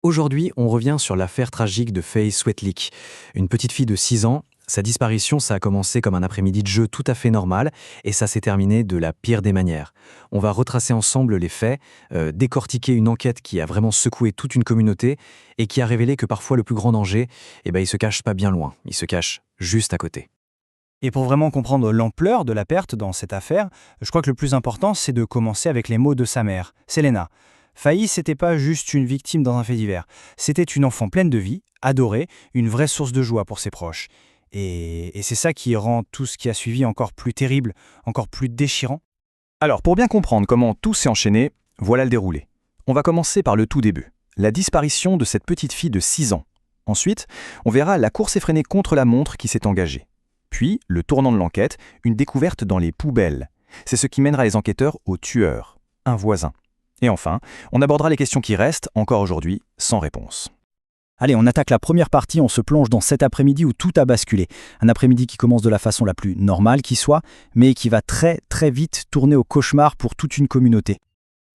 Aujourd'hui, on revient sur l'affaire tragique de Faye Sweatlick, une petite fille de 6 ans. Sa disparition, ça a commencé comme un après-midi de jeu tout à fait normal et ça s'est terminé de la pire des manières. On va retracer ensemble les faits, décortiquer une enquête qui a vraiment secoué toute une communauté et qui a révélé que parfois le plus grand danger, il se cache pas bien loin, il se cache juste à côté. Et pour vraiment comprendre l'ampleur de la perte dans cette affaire, je crois que le plus important, c'est de commencer avec les mots de sa mère, Selena. Faye, c'était pas juste une victime dans un fait divers. C'était une enfant pleine de vie, adorée, une vraie source de joie pour ses proches. Et c'est ça qui rend tout ce qui a suivi encore plus terrible, encore plus déchirant. Alors, pour bien comprendre comment tout s'est enchaîné, voilà le déroulé. On va commencer par le tout début, la disparition de cette petite fille de 6 ans. Ensuite, on verra la course effrénée contre la montre qui s'est engagée. Puis, le tournant de l'enquête, une découverte dans les poubelles. C'est ce qui mènera les enquêteurs au tueur, un voisin. Et enfin, on abordera les questions qui restent, encore aujourd'hui, sans réponse. Allez, on attaque la première partie, on se plonge dans cet après-midi où tout a basculé. Un après-midi qui commence de la façon la plus normale qui soit, mais qui va très très vite tourner au cauchemar pour toute une communauté.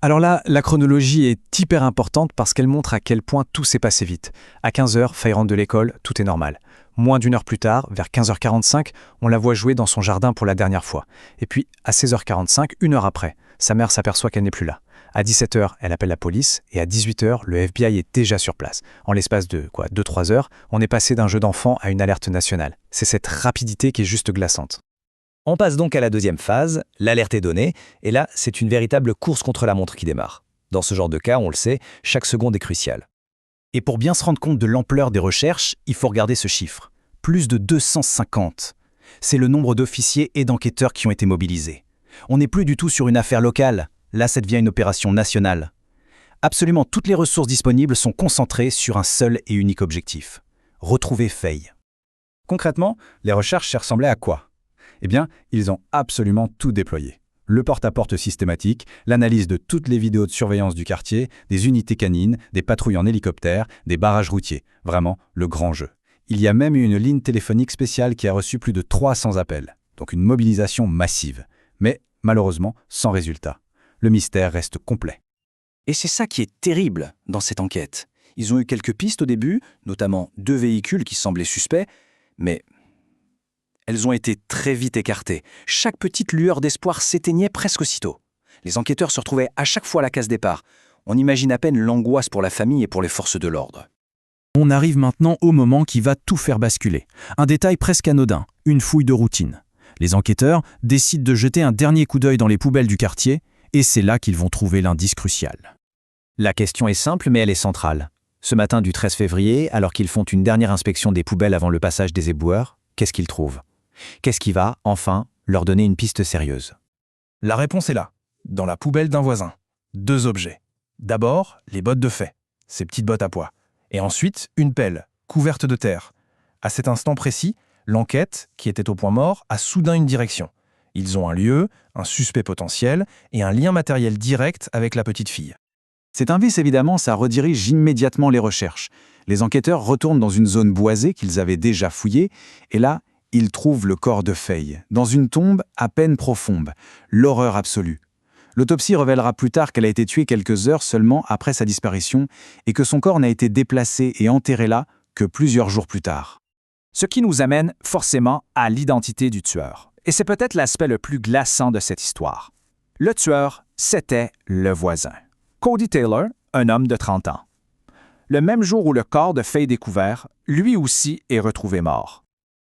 Alors là, la chronologie est hyper importante parce qu'elle montre à quel point tout s'est passé vite. À 15h, Faye rentre de l'école, tout est normal. Moins d'une heure plus tard, vers 15h45, on la voit jouer dans son jardin pour la dernière fois. Et puis, à 16h45, une heure après, sa mère s'aperçoit qu'elle n'est plus là. À 17h, elle appelle la police et à 18h, le FBI est déjà sur place. En l'espace de 2-3 heures, on est passé d'un jeu d'enfant à une alerte nationale. C'est cette rapidité qui est juste glaçante. On passe donc à la deuxième phase, l'alerte est donnée, et là, c'est une véritable course contre la montre qui démarre. Dans ce genre de cas, on le sait, chaque seconde est cruciale. Et pour bien se rendre compte de l'ampleur des recherches, il faut regarder ce chiffre. Plus de 250. C'est le nombre d'officiers et d'enquêteurs qui ont été mobilisés. On n'est plus du tout sur une affaire locale. Là, ça devient une opération nationale. Absolument toutes les ressources disponibles sont concentrées sur un seul et unique objectif. Retrouver Faye. Concrètement, les recherches ressemblaient à quoi ? Eh bien, ils ont absolument tout déployé. Le porte-à-porte systématique, l'analyse de toutes les vidéos de surveillance du quartier, des unités canines, des patrouilles en hélicoptère, des barrages routiers. Vraiment, le grand jeu. Il y a même eu une ligne téléphonique spéciale qui a reçu plus de 300 appels. Donc une mobilisation massive. Mais malheureusement, sans résultat. Le mystère reste complet. Et c'est ça qui est terrible dans cette enquête. Ils ont eu quelques pistes au début, notamment 2 véhicules qui semblaient suspects, mais elles ont été très vite écartées. Chaque petite lueur d'espoir s'éteignait presque aussitôt. Les enquêteurs se retrouvaient à chaque fois à la case départ. On imagine à peine l'angoisse pour la famille et pour les forces de l'ordre. On arrive maintenant au moment qui va tout faire basculer. Un détail presque anodin, une fouille de routine. Les enquêteurs décident de jeter un dernier coup d'œil dans les poubelles du quartier, et c'est là qu'ils vont trouver l'indice crucial. La question est simple, mais elle est centrale. Ce matin du 13 février, alors qu'ils font une dernière inspection des poubelles avant le passage des éboueurs, qu'est-ce qu'ils trouvent ? Qu'est-ce qui va, enfin, leur donner une piste sérieuse ? La réponse est là, dans la poubelle d'un voisin. 2 objets. D'abord, les bottes de Faye, ces petites bottes à pois. Et ensuite, une pelle, couverte de terre. À cet instant précis, l'enquête, qui était au point mort, a soudain une direction. Ils ont un lieu, un suspect potentiel et un lien matériel direct avec la petite fille. Cet indice, évidemment, ça redirige immédiatement les recherches. Les enquêteurs retournent dans une zone boisée qu'ils avaient déjà fouillée, et là, ils trouvent le corps de Faye, dans une tombe à peine profonde. L'horreur absolue. L'autopsie révélera plus tard qu'elle a été tuée quelques heures seulement après sa disparition, et que son corps n'a été déplacé et enterré là que plusieurs jours plus tard. Ce qui nous amène forcément à l'identité du tueur. Et c'est peut-être l'aspect le plus glaçant de cette histoire. Le tueur, c'était le voisin. Cody Taylor, un homme de 30 ans. Le même jour où le corps de Faye est découvert, lui aussi est retrouvé mort.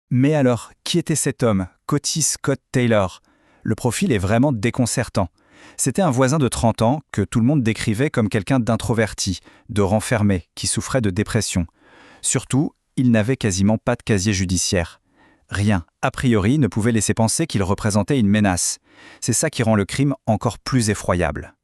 Mais alors, qui était cet homme, Cody Scott Taylor ? Le profil est vraiment déconcertant. C'était un voisin de 30 ans que tout le monde décrivait comme quelqu'un d'introverti, de renfermé, qui souffrait de dépression. Surtout, il n'avait quasiment pas de casier judiciaire. Rien, a priori, ne pouvait laisser penser qu'il représentait une menace. C'est ça qui rend le crime encore plus effroyable.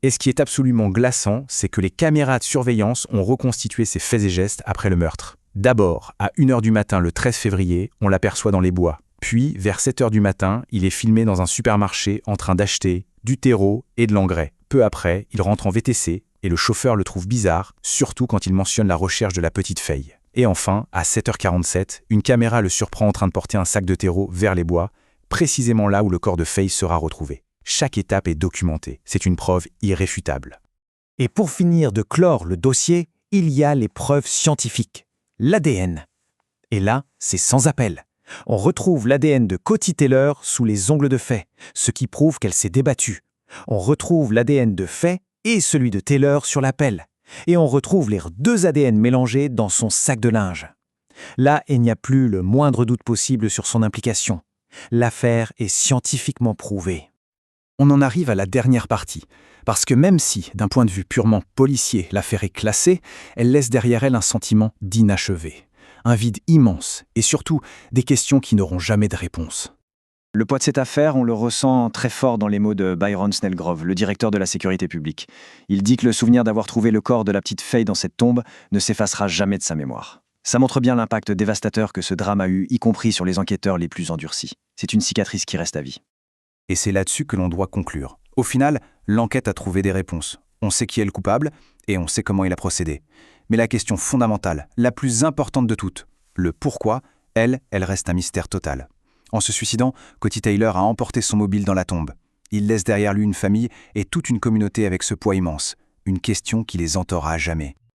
Et ce qui est absolument glaçant, c'est que les caméras de surveillance ont reconstitué ses faits et gestes après le meurtre. D'abord, à 1h du matin le 13 février, on l'aperçoit dans les bois. Puis, vers 7h du matin, il est filmé dans un supermarché en train d'acheter du terreau et de l'engrais. Peu après, il rentre en VTC et le chauffeur le trouve bizarre, surtout quand il mentionne la recherche de la petite Faye. Et enfin, à 7h47, une caméra le surprend en train de porter un sac de terreau vers les bois, précisément là où le corps de Faye sera retrouvé. Chaque étape est documentée. C'est une preuve irréfutable. Et pour finir de clore le dossier, il y a les preuves scientifiques, l'ADN. Et là, c'est sans appel. On retrouve l'ADN de Cotty Taylor sous les ongles de Faye, ce qui prouve qu'elle s'est débattue. On retrouve l'ADN de Faye et celui de Taylor sur la pelle. Et on retrouve les deux ADN mélangés dans son sac de linge. Là, il n'y a plus le moindre doute possible sur son implication. L'affaire est scientifiquement prouvée. On en arrive à la dernière partie, parce que même si, d'un point de vue purement policier, l'affaire est classée, elle laisse derrière elle un sentiment d'inachevé, un vide immense et surtout des questions qui n'auront jamais de réponse. Le poids de cette affaire, on le ressent très fort dans les mots de Byron Snellgrove, le directeur de la sécurité publique. Il dit que le souvenir d'avoir trouvé le corps de la petite Faye dans cette tombe ne s'effacera jamais de sa mémoire. Ça montre bien l'impact dévastateur que ce drame a eu, y compris sur les enquêteurs les plus endurcis. C'est une cicatrice qui reste à vie. Et c'est là-dessus que l'on doit conclure. Au final, l'enquête a trouvé des réponses. On sait qui est le coupable et on sait comment il a procédé. Mais la question fondamentale, la plus importante de toutes, le pourquoi, elle reste un mystère total. En se suicidant, Cotty Taylor a emporté son mobile dans la tombe. Il laisse derrière lui une famille et toute une communauté avec ce poids immense. Une question qui les entorra à jamais.